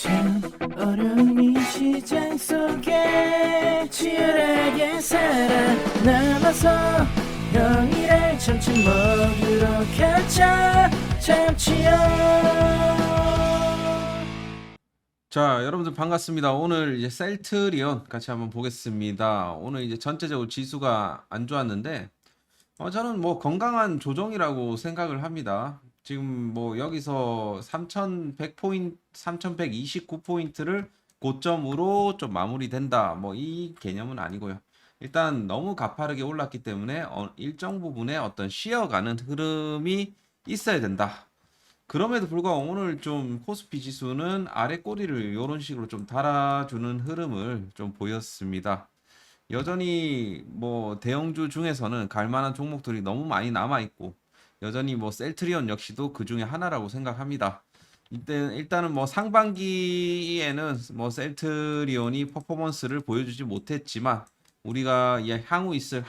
참 어려운 이 시장 속에 치열하게 살아남아서 형이랑 점심 먹으러 가자 참치요. 자, 여러분들 반갑습니다. 오늘 이제 셀트리온 같이 한번 보겠습니다. 오늘 이제 전체적으로 지수가 안 좋았는데, 저는 뭐 건강한 조정이라고 생각을 합니다. 지금 뭐 여기서 3100포인트, 3129포인트를 고점으로 좀 마무리된다. 뭐 이 개념은 아니고요. 일단 너무 가파르게 올랐기 때문에 일정 부분의 어떤 쉬어가는 흐름이 있어야 된다. 그럼에도 불구하고 오늘 좀 코스피 지수는 아래 꼬리를 이런 식으로 좀 달아주는 흐름을 좀 보였습니다. 여전히 뭐 대형주 중에서는 갈 만한 종목들이 너무 많이 남아 있고 여전히 뭐 셀트리온 역시도 그 중에 하나라고 생각합니다. 일단은 뭐 상반기에는 뭐 셀트리온이 퍼포먼스를 보여주지 못했지만 우리가 향후 있을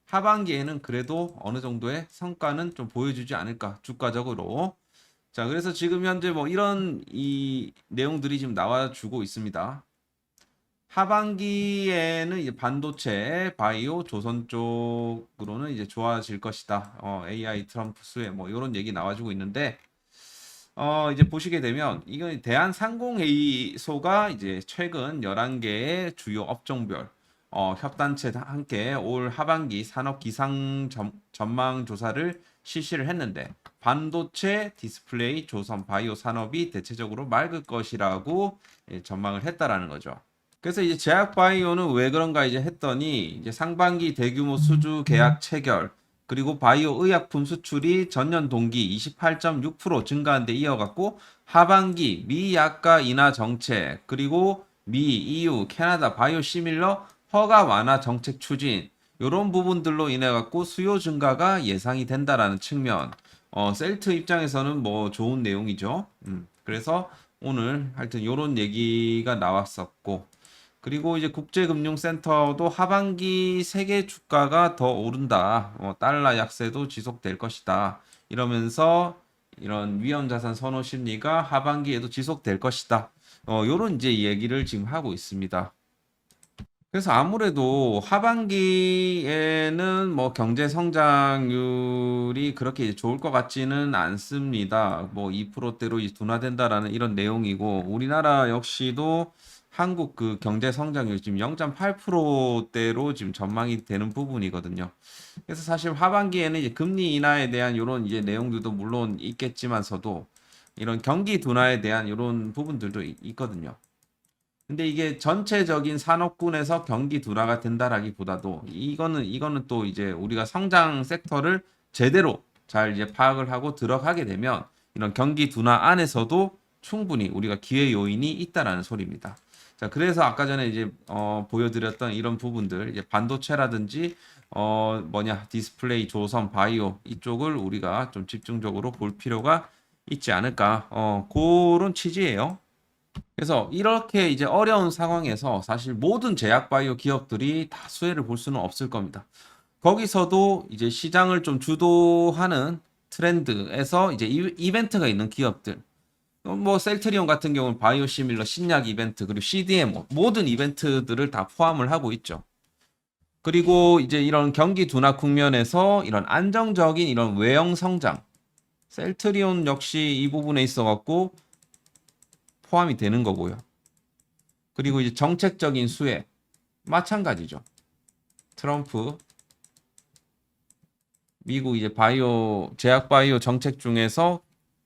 하반기에는 그래도 어느 정도의 성과는 좀 보여주지 않을까 주가적으로. 자, 그래서 지금 현재 뭐 이런 이 내용들이 지금 나와주고 있습니다. 하반기에는 이제 반도체, 바이오, 조선 쪽으로는 이제 좋아질 것이다. AI 트럼프 수혜 뭐 이런 얘기 나와주고 있는데, 이제 보시게 되면 이건 대한상공회의소가 이제 최근 11개의 주요 업종별 협단체 함께 올 하반기 산업 기상 전망 조사를 실시를 했는데 반도체, 디스플레이, 조선, 바이오 산업이 대체적으로 맑을 것이라고 전망을 했다라는 거죠. 그래서 이제 제약바이오는 왜 그런가 이제 했더니 이제 상반기 대규모 수주 계약 체결 그리고 바이오 의약품 수출이 전년 동기 28.6% 증가한 데 이어갔고 하반기 미 약가 인하 정책 그리고 미, EU, 캐나다 바이오 시밀러 허가 완화 정책 추진 이런 부분들로 인해 갖고 수요 증가가 예상이 된다라는 측면. 셀트 입장에서는 뭐 좋은 내용이죠. 그래서 오늘 하여튼 이런 얘기가 나왔었고 그리고 이제 국제금융센터도 하반기 세계 주가가 더 오른다. 달러 약세도 지속될 것이다. 이러면서 이런 위험자산 선호 심리가 하반기에도 지속될 것이다. 요런 이제 얘기를 지금 하고 있습니다. 그래서 아무래도 하반기에는 뭐 경제 성장률이 그렇게 이제 좋을 것 같지는 않습니다. 뭐 2%대로 둔화된다라는 이런 내용이고 우리나라 역시도 한국 그 경제 성장률 지금 0.8%대로 지금 전망이 되는 부분이거든요. 그래서 사실 하반기에는 이제 금리 인하에 대한 이런 이제 내용들도 물론 있겠지만서도 이런 경기 둔화에 대한 이런 부분들도 있거든요. 근데 이게 전체적인 산업군에서 경기 둔화가 된다라기보다도 이거는 또 이제 우리가 성장 섹터를 제대로 잘 이제 파악을 하고 들어가게 되면 이런 경기 둔화 안에서도 충분히 우리가 기회 요인이 있다라는 소리입니다. 자, 그래서 아까 전에 이제 보여드렸던 이런 부분들 이제 반도체라든지 디스플레이, 조선, 바이오 이쪽을 우리가 좀 집중적으로 볼 필요가 있지 않을까 그런 취지예요. 그래서 이렇게 이제 어려운 상황에서 사실 모든 제약 바이오 기업들이 다 수혜를 볼 수는 없을 겁니다. 거기서도 이제 시장을 좀 주도하는 트렌드에서 이제 이벤트가 있는 기업들, 뭐 셀트리온 같은 경우는 바이오시밀러 신약 이벤트 그리고 CDMO 모든 이벤트들을 다 포함을 하고 있죠. 그리고 이제 이런 경기 둔화 국면에서 이런 안정적인 이런 외형 성장, 셀트리온 역시 이 부분에 있어 갖고 포함이 되는 거고요. 그리고 이제 정책적인 수혜 마찬가지죠. 트럼프 미국 이제 제약 바이오 정책 중에서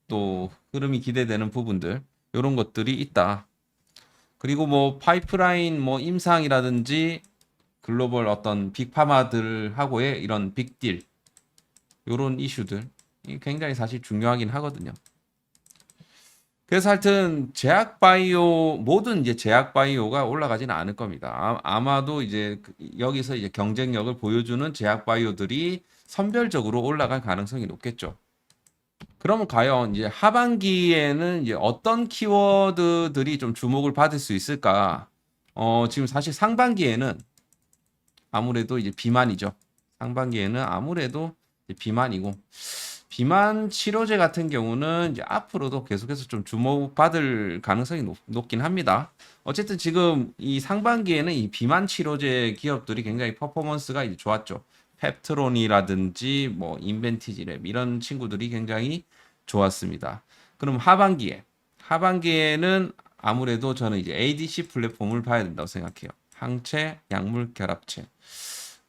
또 흐름이 기대되는 부분들 이런 것들이 있다. 그리고 뭐 파이프라인 뭐 임상이라든지 글로벌 어떤 빅파마들하고의 이런 빅딜 이런 이슈들 굉장히 사실 중요하긴 하거든요. 그래서 하여튼 모든 이제 제약 바이오가 올라가지는 않을 겁니다. 아마도 이제 여기서 이제 경쟁력을 보여주는 제약 바이오들이 선별적으로 올라갈 가능성이 높겠죠. 그러면 과연 이제 하반기에는 이제 어떤 키워드들이 좀 주목을 받을 수 있을까? 지금 사실 상반기에는 아무래도 이제 비만이죠. 상반기에는 아무래도 이제 비만이고 비만 치료제 같은 경우는 이제 앞으로도 계속해서 좀 주목받을 가능성이 높긴 합니다. 어쨌든 지금 이 상반기에는 이 비만 치료제 기업들이 굉장히 퍼포먼스가 이제 좋았죠. 펩트론이라든지 뭐 인벤티지랩 이런 친구들이 굉장히 좋았습니다. 그럼 하반기에는 아무래도 저는 이제 ADC 플랫폼을 봐야 된다고 생각해요. 항체, 약물 결합체.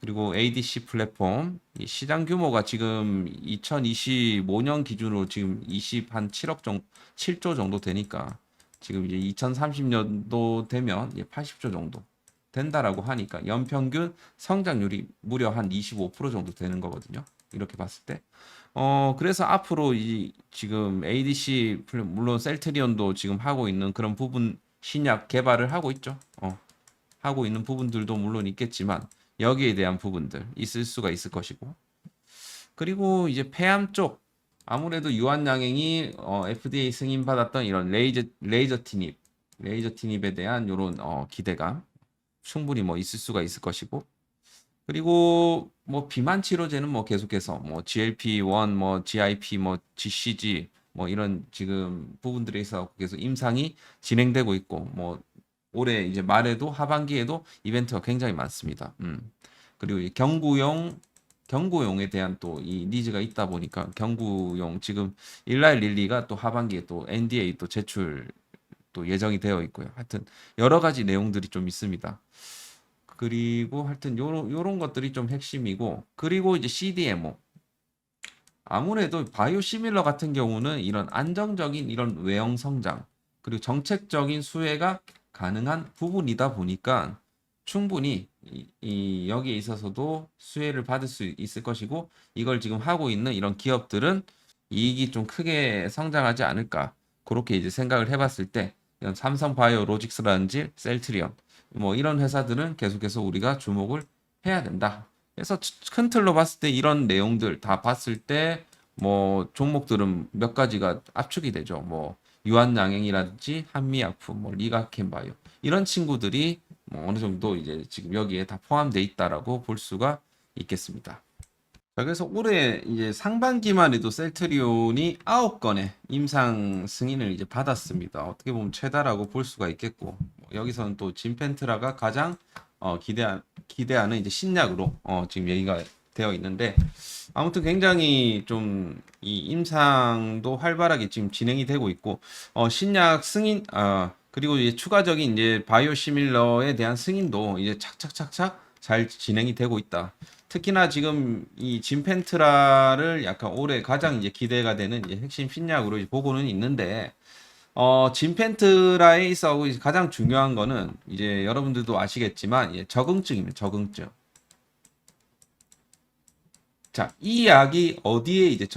그리고 ADC 플랫폼 이 시장 규모가 지금 2025년 기준으로 지금 20한 7억 정도 7조 정도 되니까 지금 이제 2030년도 되면 이제 80조 정도 된다라고 하니까 연평균 성장률이 무려 한 25% 정도 되는 거거든요. 이렇게 봤을 때. 그래서 앞으로 이 지금 ADC 물론 셀트리온도 지금 하고 있는 그런 부분 신약 개발을 하고 있죠. 하고 있는 부분들도 물론 있겠지만 여기에 대한 부분들 있을 수가 있을 것이고 그리고 이제 폐암 쪽 아무래도 유한양행이 FDA 승인 받았던 이런 레이저 티닙에 대한 이런 기대감 충분히 뭐 있을 수가 있을 것이고 그리고 뭐 비만 치료제는 뭐 계속해서 뭐 GLP-1 뭐 GIP 뭐 GCG 뭐 이런 지금 부분들에 있어서 계속 임상이 진행되고 있고 뭐 올해 이제 말에도 하반기에도 이벤트가 굉장히 많습니다. 그리고 이 경구용에 대한 또 이 니즈가 있다 보니까 경구용 지금 일라일 릴리가 또 하반기에 또 NDA 또 제출 또 예정이 되어 있고요. 하여튼 여러 가지 내용들이 좀 있습니다. 그리고 하여튼 요런 것들이 좀 핵심이고 그리고 이제 CDMO 아무래도 바이오시밀러 같은 경우는 이런 안정적인 이런 외형 성장 그리고 정책적인 수혜가 가능한 부분이다 보니까 충분히 여기에 있어서도 수혜를 받을 수 있을 것이고 이걸 지금 하고 있는 이런 기업들은 이익이 좀 크게 성장하지 않을까 그렇게 이제 생각을 해봤을 때 이런 삼성바이오로직스라든지 셀트리온 뭐 이런 회사들은 계속해서 우리가 주목을 해야 된다. 그래서 큰 틀로 봤을 때 이런 내용들 다 봤을 때 뭐 종목들은 몇 가지가 압축이 되죠. 뭐 유한양행이라든지 한미약품, 뭐 리가켄바이오 이런 친구들이 뭐 어느 정도 이제 지금 여기에 다 포함되어 있다라고 볼 수가 있겠습니다. 자, 그래서 올해 이제 상반기만 해도 셀트리온이 9건의 임상 승인을 이제 받았습니다. 어떻게 보면 최다라고 볼 수가 있겠고 여기서는 또 진펜트라가 가장 기대하는 이제 신약으로 지금 얘기가 되어 있는데 아무튼 굉장히 좀 이 임상도 활발하게 지금 진행이 되고 있고 신약 승인 그리고 이제 추가적인 이제 바이오시밀러에 대한 승인도 이제 착착착착 잘 진행이 되고 있다. 특히나 지금 이 진펜트라를 약간 올해 가장 이제 기대가 되는 이제 핵심 신약으로 이제 보고는 있는데 진펜트라에 있어 가장 중요한 거는 이제 여러분들도 아시겠지만 적응증입니다. 적응증. 자, 이 약이 어디에 이제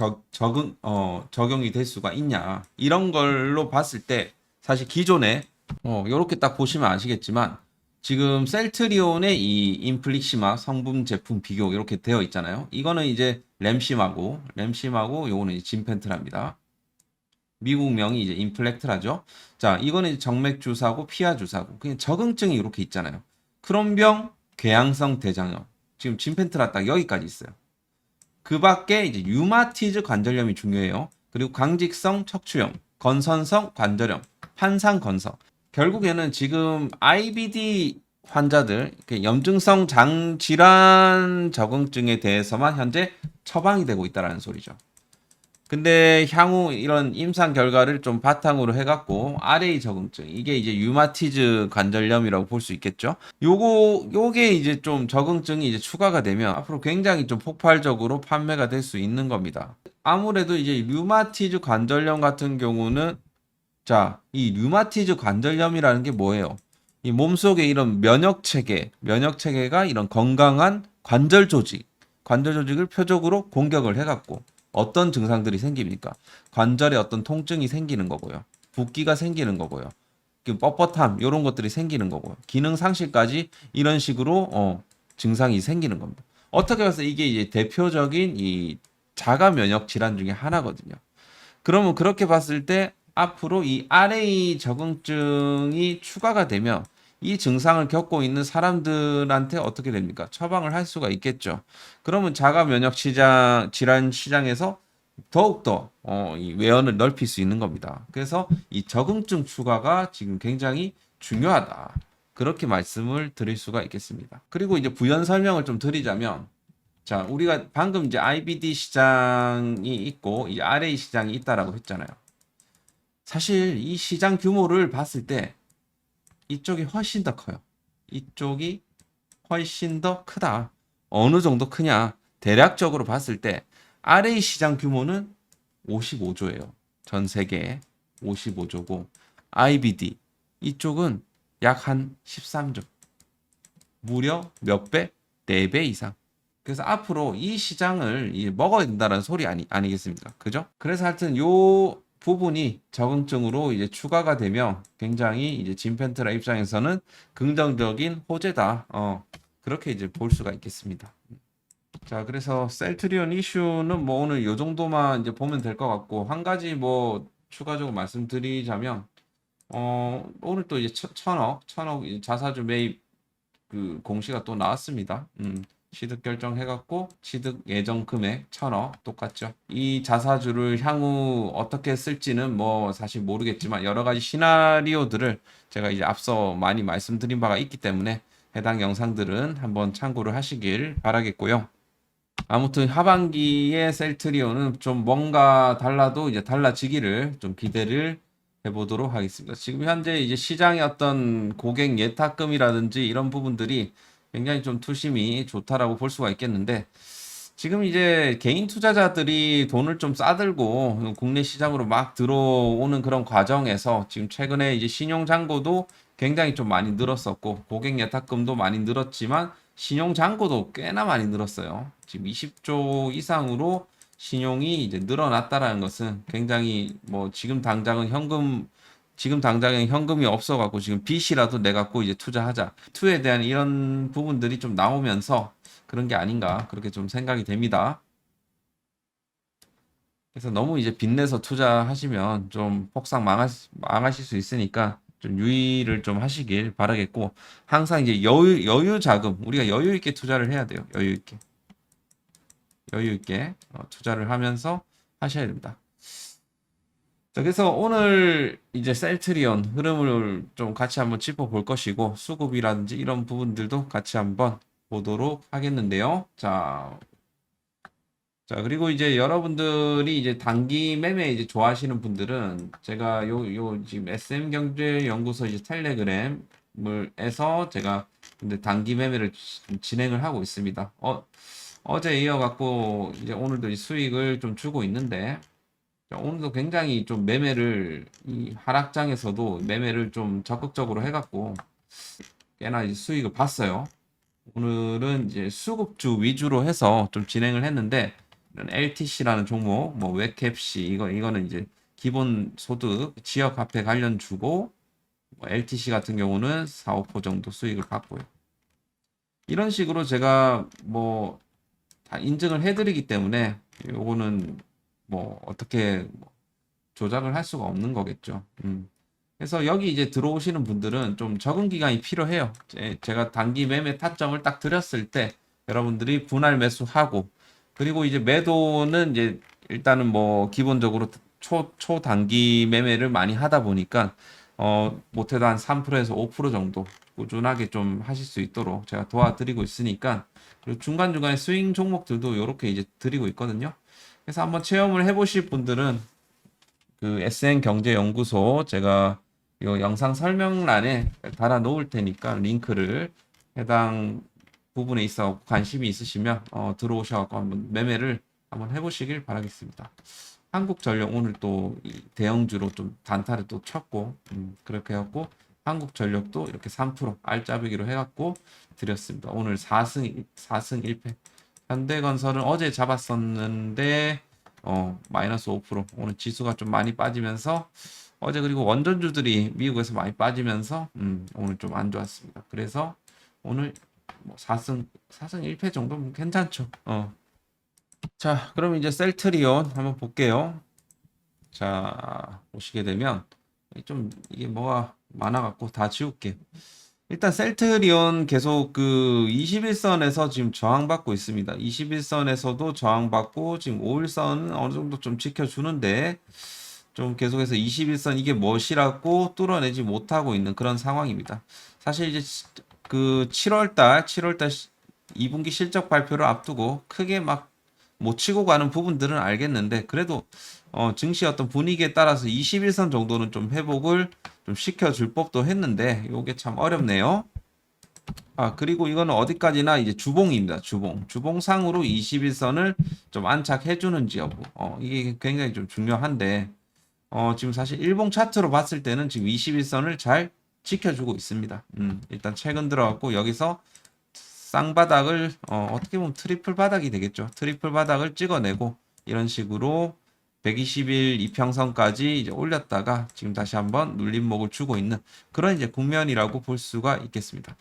적용이 될 수가 있냐. 이런 걸로 봤을 때 사실 기존에 요렇게 딱 보시면 아시겠지만 지금 셀트리온의 이 인플릭시마 성분 제품 비교 이렇게 되어 있잖아요. 이거는 이제 램심하고 요거는 이제 진펜트라입니다. 미국명이 이제 인플렉트라죠. 자, 이거는 이제 정맥 주사고 피하 주사고 그냥 적응증이 이렇게 있잖아요. 크론병, 궤양성 대장염. 지금 진펜트라 딱 여기까지 있어요. 그 밖에 이제 류마티즈 관절염이 중요해요. 그리고 강직성 척추염, 건선성 관절염, 환상 건성. 결국에는 지금 IBD 환자들, 염증성 장 질환 적응증에 대해서만 현재 처방이 되고 있다라는 소리죠. 근데 향후 이런 임상 결과를 좀 바탕으로 해갖고 RA 적응증 이게 이제 류마티즈 관절염이라고 볼 수 있겠죠. 요게 이제 좀 적응증이 이제 추가가 되면 앞으로 굉장히 좀 폭발적으로 판매가 될 수 있는 겁니다. 아무래도 이제 류마티즈 관절염 같은 경우는 자, 이 류마티즈 관절염이라는 게 뭐예요? 이 몸속에 이런 면역 체계가 이런 건강한 관절 조직을 표적으로 공격을 해갖고 어떤 증상들이 생깁니까? 관절에 어떤 통증이 생기는 거고요. 붓기가 생기는 거고요. 뻣뻣함 이런 것들이 생기는 거고요. 기능 상실까지 이런 식으로 증상이 생기는 겁니다. 어떻게 봐서 이게 이제 대표적인 이 자가 면역 질환 중에 하나거든요. 그러면 그렇게 봤을 때 앞으로 이 RA 적응증이 추가가 되면 이 증상을 겪고 있는 사람들한테 어떻게 됩니까? 처방을 할 수가 있겠죠. 그러면 자가 면역 질환 시장에서 더욱더 이 외연을 넓힐 수 있는 겁니다. 그래서 이 적응증 추가가 지금 굉장히 중요하다. 그렇게 말씀을 드릴 수가 있겠습니다. 그리고 이제 부연 설명을 좀 드리자면, 자, 우리가 방금 이제 IBD 시장이 있고 이 RA 시장이 있다라고 했잖아요. 사실 이 시장 규모를 봤을 때 이쪽이 훨씬 더 커요. 이쪽이 훨씬 더 크다. 어느 정도 크냐? 대략적으로 봤을 때 RA 시장 규모는 55조예요. 전 세계에 55조고 IBD 이쪽은 약 한 13조. 무려 몇 배? 4배 이상. 그래서 앞으로 이 시장을 먹어야 된다는 소리 아니겠습니까? 그죠? 그래서 하여튼 요 부분이 적응증으로 이제 추가가 되면 굉장히 이제 진펜트라 입장에서는 긍정적인 호재다. 그렇게 이제 볼 수가 있겠습니다. 자, 그래서 셀트리온 이슈는 뭐 오늘 요 정도만 이제 보면 될 것 같고, 한 가지 뭐 추가적으로 말씀드리자면, 오늘 또 이제 천억 이제 자사주 매입 그 공시가 또 나왔습니다. 취득 결정해갖고 취득 예정 금액 1,000억 똑같죠. 이 자사주를 향후 어떻게 쓸지는 뭐 사실 모르겠지만 여러 가지 시나리오들을 제가 이제 앞서 많이 말씀드린 바가 있기 때문에 해당 영상들은 한번 참고를 하시길 바라겠고요. 아무튼 하반기에 셀트리온은 좀 뭔가 달라도 이제 달라지기를 좀 기대를 해보도록 하겠습니다. 지금 현재 이제 시장의 어떤 고객 예탁금이라든지 이런 부분들이 굉장히 좀 투심이 좋다라고 볼 수가 있겠는데, 지금 이제 개인 투자자들이 돈을 좀 싸들고 국내 시장으로 막 들어오는 그런 과정에서 지금 최근에 이제 신용 잔고도 굉장히 좀 많이 늘었었고 고객 예탁금도 많이 늘었지만 신용 잔고도 꽤나 많이 늘었어요. 지금 20조 이상으로 신용이 이제 늘어났다라는 것은 굉장히 뭐 지금 당장은 현금이 없어갖고 지금 빚이라도 내갖고 이제 투자하자. 투에 대한 이런 부분들이 좀 나오면서 그런 게 아닌가 그렇게 좀 생각이 됩니다. 그래서 너무 이제 빚내서 투자하시면 좀 폭삭 망하실 수 있으니까 좀 유의를 좀 하시길 바라겠고, 항상 이제 여유 자금, 우리가 여유 있게 투자를 해야 돼요. 여유 있게 투자를 하면서 하셔야 됩니다. 자, 그래서 오늘 이제 셀트리온 흐름을 좀 같이 한번 짚어볼 것이고, 수급이라든지 이런 부분들도 같이 한번 보도록 하겠는데요. 자, 그리고 이제 여러분들이 이제 단기 매매 이제 좋아하시는 분들은 제가 요 지금 SM경제연구소 이제 텔레그램을에서 제가 근데 단기 매매를 진행을 하고 있습니다. 어제 이어갖고 이제 오늘도 이 수익을 좀 주고 있는데, 자, 오늘도 굉장히 좀 매매를 이 하락장에서도 매매를 좀 적극적으로 해갖고 꽤나 이제 수익을 봤어요. 오늘은 이제 수급주 위주로 해서 좀 진행을 했는데, 이런 LTC라는 종목, 뭐 웹캡시 이거는 이제 기본 소득 지역 화폐 관련 주고, 뭐 LTC 같은 경우는 4, 5% 정도 수익을 받고요. 이런 식으로 제가 뭐 다 인증을 해드리기 때문에 요거는 뭐 어떻게 조작을 할 수가 없는 거겠죠. 그래서 여기 이제 들어오시는 분들은 좀 적응 기간이 필요해요. 제가 단기 매매 타점을 딱 드렸을 때 여러분들이 분할 매수하고, 그리고 이제 매도는 이제 일단은 뭐 기본적으로 초단기 매매를 많이 하다 보니까 못해도 한 3%에서 5% 정도 꾸준하게 좀 하실 수 있도록 제가 도와드리고 있으니까, 그리고 중간중간에 스윙 종목들도 이렇게 이제 드리고 있거든요. 그래서 한번 체험을 해보실 분들은 그 SN경제연구소 제가 이 영상 설명란에 달아 놓을 테니까 링크를 해당 부분에 있어 관심이 있으시면 들어오셔서 한번 매매를 한번 해보시길 바라겠습니다. 한국전력 오늘 또 대형주로 좀 단타를 또 쳤고, 그렇게 해갖고 한국전력도 이렇게 3% 알짜배기로 해갖고 드렸습니다. 오늘 4승 1패. 현대건설은 어제 잡았었는데 마이너스 5%. 오늘 지수가 좀 많이 빠지면서 어제, 그리고 원전주들이 미국에서 많이 빠지면서 오늘 좀 안 좋았습니다. 그래서 오늘 뭐 4승 1패 정도면 괜찮죠. 자, 그럼 이제 셀트리온 한번 볼게요. 자, 보시게 되면 좀 이게 뭐가 많아갖고 다 지울게요. 일단 셀트리온 계속 그 21선에서 지금 저항받고 있습니다. 21선에서도 저항받고 지금 5일선은 어느 정도 좀 지켜주는데 좀 계속해서 21선 이게 멋이라고 뚫어내지 못하고 있는 그런 상황입니다. 사실 이제 그 7월달 2분기 실적 발표를 앞두고 크게 막 못 치고 가는 부분들은 알겠는데 그래도 증시 어떤 분위기에 따라서 21선 정도는 좀 회복을 좀 시켜줄 법도 했는데 요게 참 어렵네요. 아, 그리고 이거는 어디까지나 이제 주봉입니다. 주봉상으로 21선을 좀 안착해 주는지 여부. 이게 굉장히 좀 중요한데 지금 사실 일봉 차트로 봤을 때는 지금 21선을 잘 지켜주고 있습니다. 일단 최근 들어갔고 여기서 쌍바닥을 어떻게 보면 트리플 바닥이 되겠죠. 트리플 바닥을 찍어내고 이런 식으로 120일 이평선까지 이제 올렸다가 지금 다시 한번 눌림목을 주고 있는 그런 이제 국면이라고 볼 수가 있겠습니다.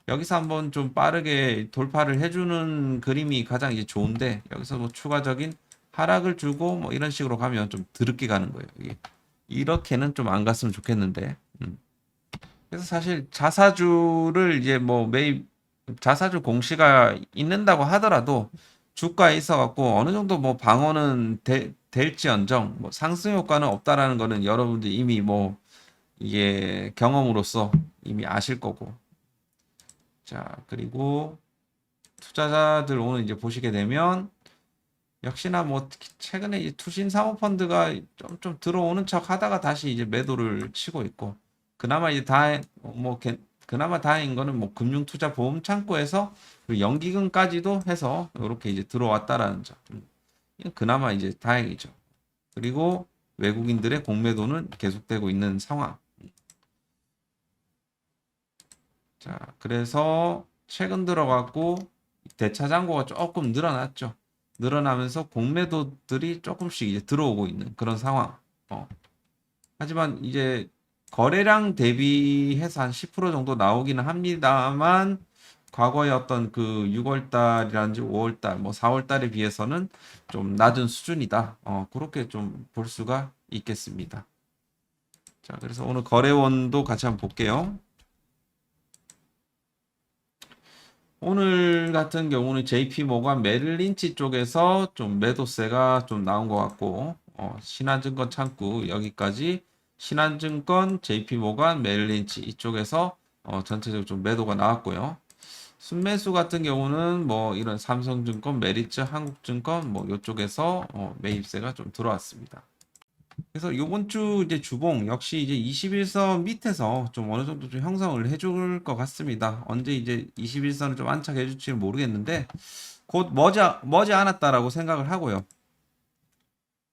여기서 한번 좀 빠르게 돌파를 해주는 그림이 가장 이제 좋은데 여기서 뭐 추가적인 하락을 주고 뭐 이런 식으로 가면 좀 드럽게 가는 거예요. 이게 이렇게는 좀 안 갔으면 좋겠는데. 그래서 사실 자사주를 이제 뭐 매입 자사주 공시가 있는다고 하더라도 주가에 있어 갖고 어느 정도 뭐 방어는 될지언정 뭐 상승 효과는 없다라는 거는 여러분들 이미 뭐 이게 경험으로서 이미 아실 거고. 자, 그리고 투자자들 오늘 이제 보시게 되면 역시나 뭐 최근에 이 투신 사모펀드가 좀 들어오는 척 하다가 다시 이제 매도를 치고 있고 그나마 이제 그나마 다행인 거는 뭐 금융투자 보험 창구에서 연기금까지도 해서 이렇게 이제 들어왔다라는 점. 이건 그나마 이제 다행이죠. 그리고 외국인들의 공매도는 계속되고 있는 상황. 자, 그래서 최근 들어갔고 대차 잔고가 조금 늘어났죠. 늘어나면서 공매도들이 조금씩 이제 들어오고 있는 그런 상황. 하지만 이제 거래량 대비해서 한 10% 정도 나오기는 합니다만 과거의 어떤 그 6월 달이라든지 5월 달, 뭐 4월 달에 비해서는 좀 낮은 수준이다. 그렇게 좀 볼 수가 있겠습니다. 자, 그래서 오늘 거래원도 같이 한번 볼게요. 오늘 같은 경우는 JP 모간 메릴린치 쪽에서 좀 매도세가 좀 나온 것 같고, 신한증권 창구 여기까지 신한증권, JP 모간, 메릴린치 이쪽에서 전체적으로 좀 매도가 나왔고요. 순매수 같은 경우는 뭐 이런 삼성증권, 메리츠, 한국증권 뭐 이쪽에서 매입세가 좀 들어왔습니다. 그래서 요번 주 이제 주봉 역시 이제 21선 밑에서 좀 어느 정도 좀 형성을 해줄 것 같습니다. 언제 이제 21선을 좀 안착해 줄지는 모르겠는데 곧 머지 않았다라고 생각을 하고요.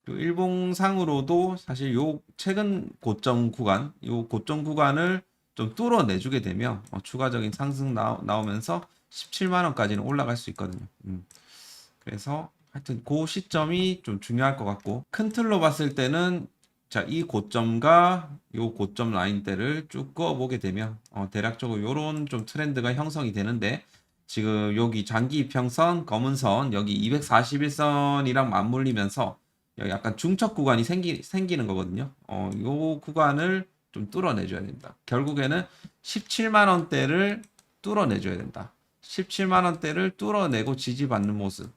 그 일봉상으로도 사실 요 최근 고점 구간, 요 고점 구간을 좀 뚫어내주게 되면 추가적인 상승 나오면서 17만 원까지는 올라갈 수 있거든요. 그래서 하여튼 그 시점이 좀 중요할 것 같고 큰 틀로 봤을 때는 자, 이 고점과 요 고점 라인대를 쭉 그어보게 되면 대략적으로 요런 좀 트렌드가 형성이 되는데 지금 여기 장기 이평선, 검은 선, 여기 241선이랑 맞물리면서 여기 약간 중첩 구간이 생기는 거거든요. 요 구간을 좀 뚫어내줘야 된다. 결국에는 17만 원대를 뚫어내줘야 된다. 17만 원대를 뚫어내고 지지받는 모습.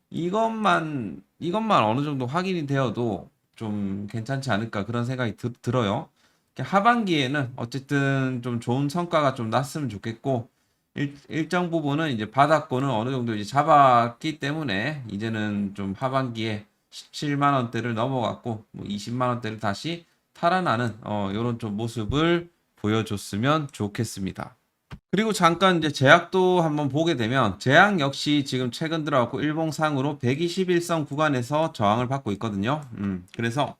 이것만 어느 정도 확인이 되어도 좀 괜찮지 않을까 그런 생각이 들어요. 하반기에는 어쨌든 좀 좋은 성과가 좀 났으면 좋겠고 일정 부분은 이제 바닥권은 어느 정도 이제 잡았기 때문에 이제는 좀 하반기에 17만 원대를 넘어갔고 뭐 20만 원대를 다시 탈환하는 이런 좀 모습을 보여줬으면 좋겠습니다. 그리고 잠깐 이제 제약도 한번 보게 되면 제약 역시 지금 최근 들어왔고 일봉상으로 121선 구간에서 저항을 받고 있거든요. 그래서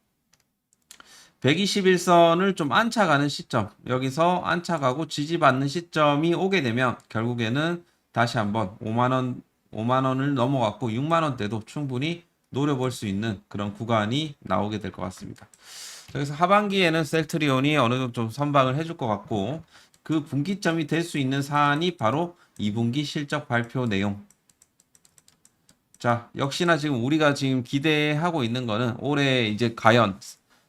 121선을 좀 안착하는 시점, 여기서 안착하고 지지받는 시점이 오게 되면 결국에는 다시 한번 5만 원을 넘어갔고 6만 원대도 충분히 노려볼 수 있는 그런 구간이 나오게 될 것 같습니다. 그래서 하반기에는 셀트리온이 어느 정도 좀 선방을 해줄 것 같고 그 분기점이 될 수 있는 사안이 바로 2분기 실적 발표 내용. 자, 역시나 지금 우리가 지금 기대하고 있는 거는 올해 이제 과연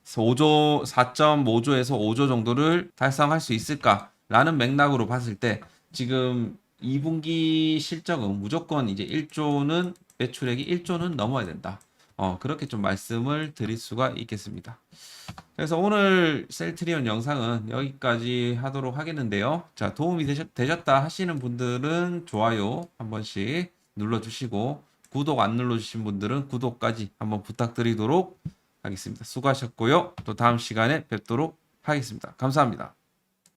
4.5조에서 5조 정도를 달성할 수 있을까? 라는 맥락으로 봤을 때 지금 2분기 실적은 무조건 이제 1조는 매출액이 1조는 넘어야 된다. 그렇게 좀 말씀을 드릴 수가 있겠습니다. 그래서 오늘 셀트리온 영상은 여기까지 하도록 하겠는데요. 자, 도움이 되셨다 하시는 분들은 좋아요 한 번씩 눌러주시고, 구독 안 눌러주신 분들은 구독까지 한번 부탁드리도록 하겠습니다. 수고하셨고요. 또 다음 시간에 뵙도록 하겠습니다. 감사합니다.